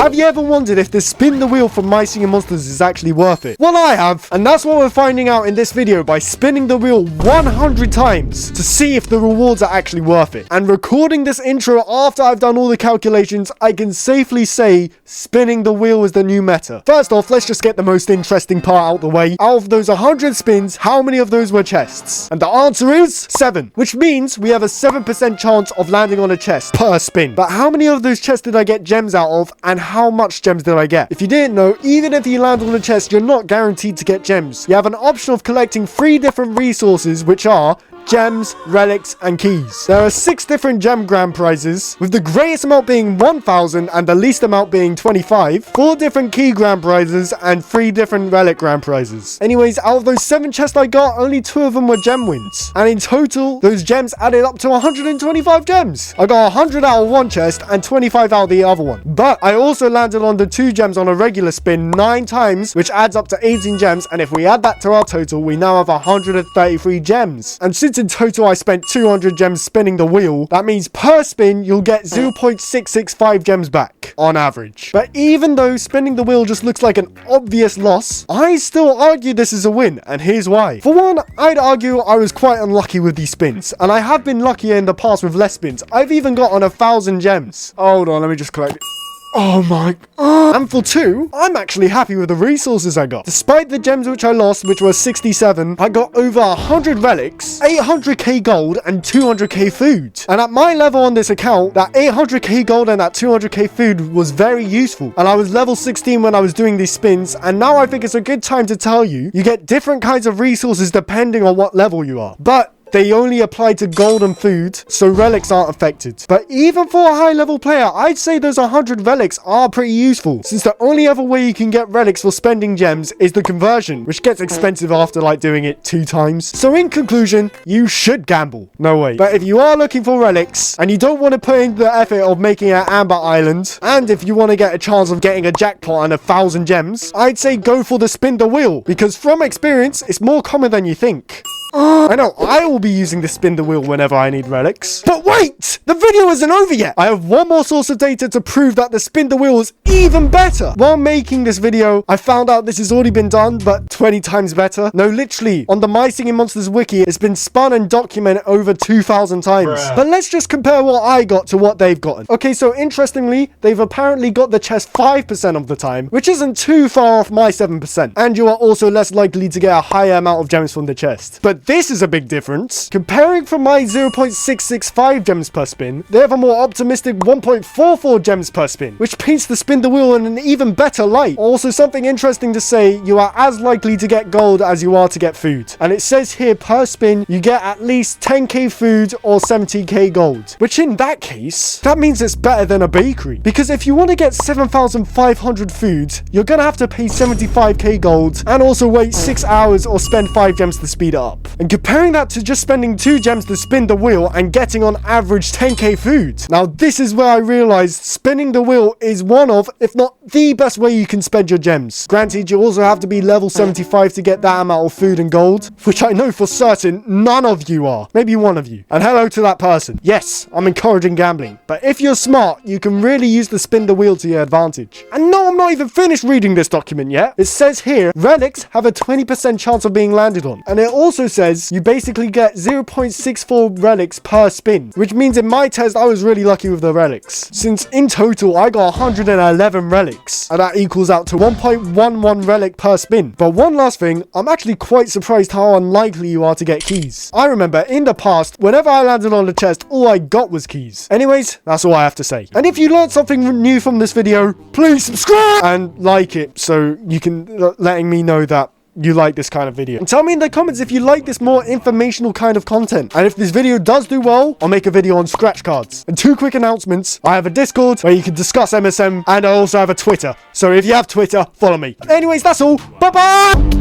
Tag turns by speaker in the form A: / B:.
A: Have you ever wondered if the spin the wheel from My Singing Monsters is actually worth it? Well, I have, and that's what we're finding out in this video by spinning the wheel 100 times to see if the rewards are actually worth it. And recording this intro after I've done all the calculations, I can safely say spinning the wheel is the new meta. First off, let's just get the most interesting part out the way. Out of those 100 spins, how many of those were chests? And the answer is 7, which means we have a 7% chance of landing on a chest per spin. But how many of those chests did I get gems out of, and how much gems did I get? If you didn't know, even if you land on a chest, you're not guaranteed to get gems. You have an option of collecting 3 different resources, which are gems, relics, and keys. There are 6 different gem grand prizes, with the greatest amount being 1,000 and the least amount being 25, 4 different key grand prizes, and 3 different relic grand prizes. Anyways, out of those 7 chests I got, only 2 of them were gem wins. And in total, those gems added up to 125 gems. I got 100 out of one chest and 25 out of the other one. But I also landed on the 2 gems on a regular spin 9 times, which adds up to 18 gems. And if we add that to our total, we now have 133 gems. And since in total I spent 200 gems spinning the wheel, that means per spin you'll get 0.665 gems back on average. But even though spinning the wheel just looks like an obvious loss, I still argue this is a win, and here's why. For one, I'd argue I was quite unlucky with these spins, and I have been luckier in the past with less spins. I've even got on 1,000 gems. Hold on, let me just collect it. Oh my god. And for 2, I'm actually happy with the resources I got. Despite the gems which I lost, which were 67, I got over 100 relics, 800k gold, and 200k food. And at my level on this account, that 800k gold and that 200k food was very useful. And I was level 16 when I was doing these spins, and now I think it's a good time to tell you, you get different kinds of resources depending on what level you are. But they only apply to gold and food, so relics aren't affected. But even for a high level player, I'd say those 100 relics are pretty useful, since the only other way you can get relics for spending gems is the conversion, which gets expensive after like doing it 2 times. So in conclusion, you should gamble. No way. But if you are looking for relics, and you don't want to put in the effort of making an Amber Island, and if you want to get a chance of getting a jackpot and 1,000 gems, I'd say go for the spin the wheel, because from experience, it's more common than you think. I know I will be using the spin the wheel whenever I need relics. But wait! The video isn't over yet! I have one more source of data to prove that the spin the wheel is even better! While making this video, I found out this has already been done, but 20 times better. No, literally, on the My Singing Monsters wiki, it's been spun and documented over 2,000 times. But let's just compare what I got to what they've gotten. Okay, so interestingly, they've apparently got the chest 5% of the time, which isn't too far off my 7%. And you are also less likely to get a higher amount of gems from the chest. But this is a big difference. Comparing from my 0.665 gems per spin, they have a more optimistic 1.44 gems per spin, which paints the spin the wheel in an even better light. Also, something interesting to say, you are as likely to get gold as you are to get food. And it says here per spin, you get at least 10k food or 70k gold, which in that case, that means it's better than a bakery. Because if you want to get 7,500 food, you're gonna have to pay 75k gold and also wait 6 hours or spend 5 gems to speed it up. And comparing that to just spending 2 gems to spin the wheel and getting on average 10k food. Now this is where I realized spinning the wheel is one of, if not the best way you can spend your gems. Granted, you also have to be level 75 to get that amount of food and gold, which I know for certain none of you are. Maybe one of you. And hello to that person. Yes, I'm encouraging gambling, but if you're smart, you can really use the spin the wheel to your advantage. And no, I'm not even finished reading this document yet. It says here, relics have a 20% chance of being landed on. And it also says you basically get 0.64 relics per spin, which means in my test I was really lucky with the relics, since in total I got 111 relics, and that equals out to 1.11 relic per spin. But one last thing, I'm actually quite surprised how unlikely you are to get keys. I remember in the past, whenever I landed on the chest, all I got was keys. Anyways, that's all I have to say. And if you learned something new from this video, please subscribe and like it so you can letting me know that you like this kind of video. And tell me in the comments if you like this more informational kind of content. And if this video does do well, I'll make a video on scratch cards. And 2 quick announcements. I have a Discord where you can discuss MSM, and I also have a Twitter. So if you have Twitter, follow me. Anyways, that's all. Bye-bye!